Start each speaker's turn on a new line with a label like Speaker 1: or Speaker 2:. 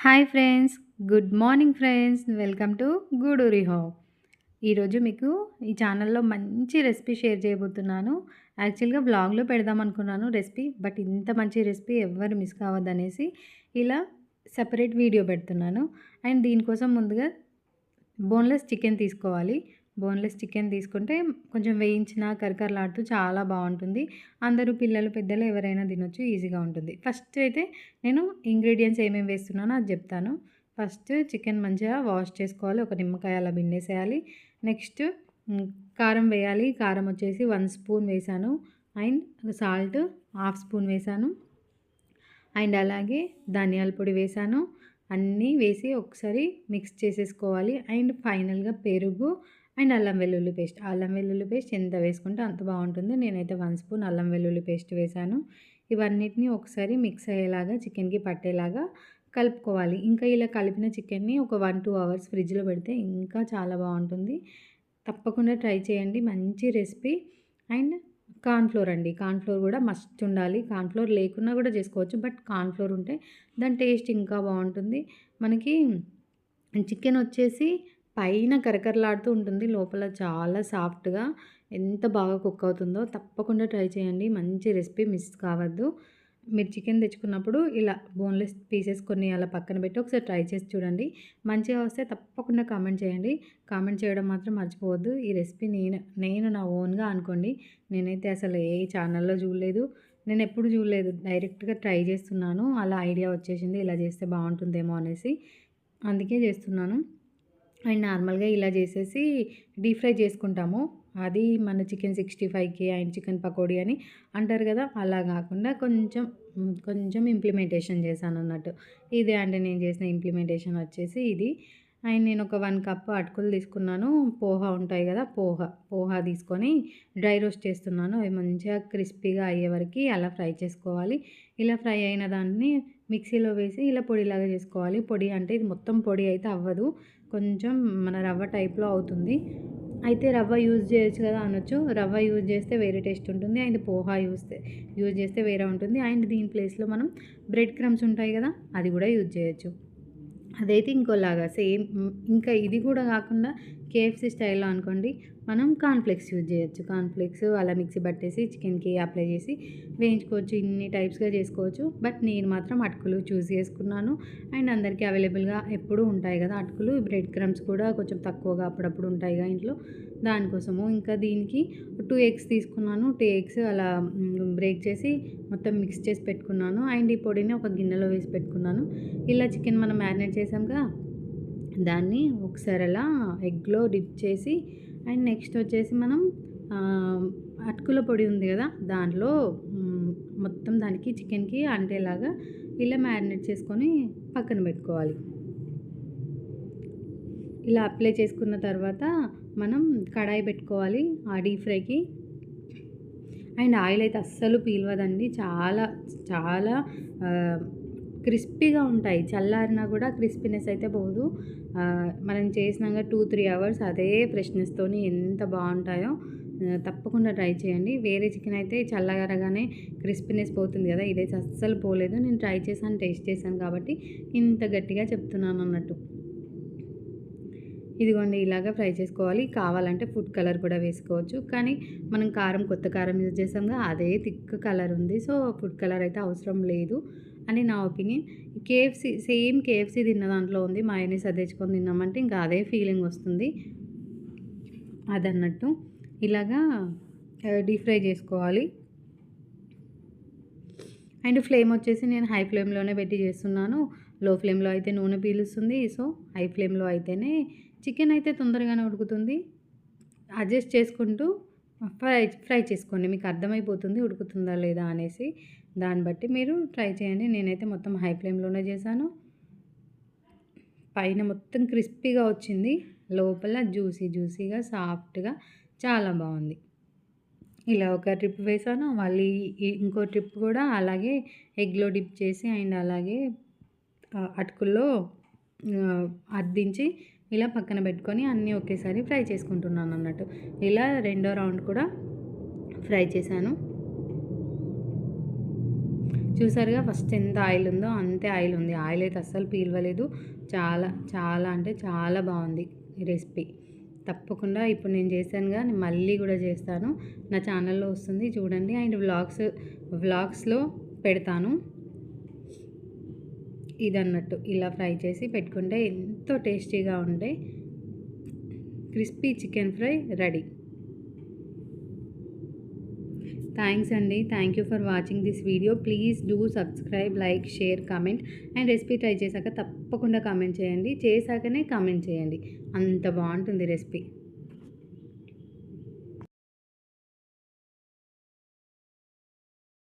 Speaker 1: Hi friends, good morning friends. Welcome to Guduri home. ఈరోజు మీకు ఈ ఛానల్లో మంచి రెసిపీ షేర్ చేయబోతున్నాను. యాక్చువల్గా వ్లాగ్లో పెడదాం అనుకున్నాను రెసిపీ, బట్ ఇంత మంచి రెసిపీ ఎవ్వరు మిస్ కావద్దనేసి ఇలా సెపరేట్ వీడియో పెడుతున్నాను. అండ్ దీనికోసం ముందుగా బోన్లెస్ చికెన్ తీసుకోవాలి. బోన్లెస్ చికెన్ తీసుకుంటే కొంచెం వేయించిన కరకరలాడుతూ చాలా బాగుంటుంది. అందరూ పిల్లలు పెద్దలు ఎవరైనా తినొచ్చు, ఈజీగా ఉంటుంది. ఫస్ట్ అయితే నేను ఇంగ్రీడియంట్స్ ఏమేమి వేస్తున్నానో అది చెప్తాను. ఫస్ట్ చికెన్ మంచిగా వాష్ చేసుకోవాలి. ఒక నిమ్మకాయ అలా పిండేసేయాలి. నెక్స్ట్ కారం వేయాలి. కారం వచ్చేసి 1 స్పూన్ వేసాను. అండ్ సాల్ట్ 1/2 స్పూన్ వేసాను. అండ్ అలాగే ధనియాల పొడి వేసాను. అన్నీ వేసి ఒకసారి మిక్స్ చేసేసుకోవాలి. అండ్ ఫైనల్గా పెరుగు అండ్ అల్లం వెల్లుల్లి పేస్ట్. అల్లం వెల్లుల్లి పేస్ట్ ఎంత వేసుకుంటే అంత బాగుంటుంది. నేనైతే 1 స్పూన్ అల్లం వెల్లుల్లి పేస్ట్ వేసాను. ఇవన్నిటిని ఒకసారి మిక్స్ అయ్యేలాగా చికెన్కి పట్టేలాగా కలుపుకోవాలి. ఇంకా ఇలా కలిపిన చికెన్ని ఒక 1-2 అవర్స్ ఫ్రిడ్జ్లో పెడితే ఇంకా చాలా బాగుంటుంది. తప్పకుండా ట్రై చేయండి. మంచి రెసిపీ. అండ్ కార్న్‌ఫ్లోర్ అండి. కార్న్‌ఫ్లోర్ కూడా మస్ట్ ఉండాలి. కార్న్‌ఫ్లోర్ లేకున్నా కూడా చేసుకోవచ్చు, బట్ కార్న్‌ఫ్లోర్ ఉంటే దాని టేస్ట్ ఇంకా బాగుంటుంది. మనకి చికెన్ వచ్చేసి పైన కరకరలాడుతూ ఉంటుంది, లోపల చాలా సాఫ్ట్గా ఎంత బాగా కుక్ అవుతుందో. తప్పకుండా ట్రై చేయండి. మంచి రెసిపీ, మిస్ కావద్దు. మీరు చికెన్ తెచ్చుకున్నప్పుడు ఇలా బోన్లెస్ పీసెస్ కొన్ని అలా పక్కన పెట్టి ఒకసారి ట్రై చేసి చూడండి. మంచిగా వస్తే తప్పకుండా కామెంట్ చేయండి. కామెంట్ చేయడం మాత్రం మర్చిపోవద్దు. ఈ రెసిపీ నేను నా ఓన్గా అనుకోండి. నేనైతే అసలు ఏ ఛానల్లో చూడలేదు, నేను ఎప్పుడు చూడలేదు. డైరెక్ట్గా ట్రై చేస్తున్నాను. అలా ఐడియా వచ్చేసింది, ఇలా చేస్తే బాగుంటుందేమో అనేసి. అందుకే చేస్తున్నాను. అండ్ నార్మల్గా ఇలా చేసేసి డీప్ ఫ్రై చేసుకుంటాము. అది మన చికెన్ 65కి అండ్ చికెన్ పకోడీ అని అంటారు కదా, అలా కాకుండా కొంచెం ఇంప్లిమెంటేషన్ చేశాను అన్నట్టు. ఇదే అండి నేను చేసిన ఇంప్లిమెంటేషన్ వచ్చేసి ఇది. అండ్ నేను ఒక 1 కప్ అటుకులు తీసుకున్నాను. పోహా ఉంటాయి కదా, పోహా తీసుకొని డ్రై రోస్ట్ చేస్తున్నాను. అవి మంచిగా క్రిస్పీగా అయ్యే వరకు అలా ఫ్రై చేసుకోవాలి. ఇలా ఫ్రై అయిన దాన్ని మిక్సీలో వేసి ఇలా పొడిలాగా చేసుకోవాలి. పొడి అంటే ఇది మొత్తం పొడి అయితే అవ్వదు, కొంచెం మన రవ్వ టైప్లో అవుతుంది. అయితే రవ్వ యూజ్ చేయొచ్చు కదా అనొచ్చు. రవ్వ యూజ్ చేస్తే వేరే టేస్ట్ ఉంటుంది. అండ్ పోహా యూజ్ చేస్తే వేరే ఉంటుంది. అండ్ దీని ప్లేస్లో మనం బ్రెడ్ క్రమ్స్ ఉంటాయి కదా, అది కూడా యూజ్ చేయొచ్చు. అదైతే ఇంకోలాగా సేమ్. ఇంకా ఇది కూడా కాకుండా కేఎఫ్సీ స్టైల్లో అనుకోండి, మనం కార్న్‌ఫ్లేక్స్ యూజ్ చేయొచ్చు. కార్న్‌ఫ్లేక్స్ అలా మిక్సీ పట్టేసి చికెన్కి అప్లై చేసి వేయించుకోవచ్చు. ఇన్ని టైప్స్గా చేసుకోవచ్చు. బట్ నేను మాత్రం అటుకులు చూస్ చేసుకున్నాను. అండ్ అందరికీ అవైలబుల్గా ఎప్పుడూ ఉంటాయి కదా అటుకులు. బ్రెడ్ క్రమ్స్ కూడా కొంచెం తక్కువగా అప్పుడప్పుడు ఉంటాయిగా ఇంట్లో, దానికోసము. ఇంకా దీనికి 2 ఎగ్స్ తీసుకున్నాను. 2 ఎగ్స్ అలా బ్రేక్ చేసి మొత్తం మిక్స్ చేసి పెట్టుకున్నాను. అండ్ ఈ పొడిని ఒక గిన్నెలో వేసి పెట్టుకున్నాను. ఇలా చికెన్ మనం మ్యారినేట్ చేసాంగా, దాన్ని ఒకసారి అలా ఎగ్లో డిప్ చేసి అండ్ నెక్స్ట్ వచ్చేసి మనం అటుకుల పొడి ఉంది కదా, దాంట్లో మొత్తం దానికి చికెన్కి అంటేలాగా ఇలా మ్యారినేట్ చేసుకొని పక్కన పెట్టుకోవాలి. ఇలా అప్లై చేసుకున్న తర్వాత మనం కడాయి పెట్టుకోవాలి ఆ డీప్ ఫ్రైకి. అండ్ ఆయిల్ అయితే అస్సలు పీల్వదండి. చాలా చాలా క్రిస్పీగా ఉంటాయి. చల్లారినా కూడా క్రిస్పీనెస్ అయితే పోదు. మనం చేసినాక 2-3 అవర్స్ అదే ఫ్రెష్నెస్తోని ఎంత బాగుంటాయో. తప్పకుండా ట్రై చేయండి. వేరే చికెన్ అయితే చల్లగారగానే క్రిస్పీనెస్ పోతుంది కదా, ఇదైతే అస్సలు పోలేదు. నేను ట్రై చేశాను, టేస్ట్ చేశాను కాబట్టి ఇంత గట్టిగా చెప్తున్నాను అన్నట్టు. ఇదిగోండి ఇలాగా ఫ్రై చేసుకోవాలి. కావాలంటే ఫుడ్ కలర్ కూడా వేసుకోవచ్చు, కానీ మనం కొత్త కారం యూజ్ చేసాంగా, అదే థిక్ కలర్ ఉంది. సో ఫుడ్ కలర్ అయితే అవసరం లేదు అని నా ఒపీనియన్. కేఎఫ్సీ తిన్న దాంట్లో ఉంది. మయోనీస్ అది తెచ్చుకొని తిన్నామంటే ఇంకా అదే ఫీలింగ్ వస్తుంది అదన్నట్టు. ఇలాగా డీప్ ఫ్రై చేసుకోవాలి. అండ్ ఫ్లేమ్ వచ్చేసి నేను హై ఫ్లేమ్లోనే పెట్టి చేస్తున్నాను. లో ఫ్లేమ్లో అయితే నూనె పీలుస్తుంది. సో హై ఫ్లేమ్లో అయితేనే చికెన్ అయితే తొందరగానే ఉడుకుతుంది. అడ్జస్ట్ చేసుకుంటూ ఫ్రై చేసుకోండి. మీకు అర్థమైపోతుంది ఉడుకుతుందా లేదా అనేసి. దాన్ని బట్టి మీరు ట్రై చేయండి. నేనైతే మొత్తం హై ఫ్లేమ్లోనే చేశాను. పైన మొత్తం క్రిస్పీగా వచ్చింది, లోపల జ్యూసీగా సాఫ్ట్గా చాలా బాగుంది. ఇలా ఒక ట్రిప్ వేసాను. మళ్ళీ ఇంకో ట్రిప్ కూడా అలాగే ఎగ్లో డిప్ చేసి అండ్ అలాగే అటుకుల్లో అద్దించి ఇలా పక్కన పెట్టుకొని అన్నీ ఒకేసారి ఫ్రై చేసుకుంటున్నాను అన్నట్టు. ఇలా రెండో రౌండ్ కూడా ఫ్రై చేశాను. చూసారుగా ఫస్ట్ ఎంత ఆయిల్ ఉందో అంతే ఆయిల్ ఉంది. ఆయిల్ అయితే అస్సలు పీల్వలేదు. చాలా చాలా అంటే చాలా బాగుంది ఈ రెసిపీ. తప్పకుండా ఇప్పుడు నేను చేశానుగా, నేను మళ్ళీ కూడా చేస్తాను. నా ఛానల్లో వస్తుంది చూడండి. అండ్ వ్లాగ్స్లో పెడతాను. ఇదన్నట్టు ఇలా ఫ్రై చేసి పెట్టుకుంటే ఎంతో టేస్టీగా ఉండే crispy chicken fry ready. Thanks అండి. Thank you for watching this video. Please do subscribe, like, share, comment. And recipe try చేశాక తప్పకుండా కామెంట్ చేయండి. చేశాకనే కామెంట్ చేయండి. అంత బాగుంటుంది రెసిపీ.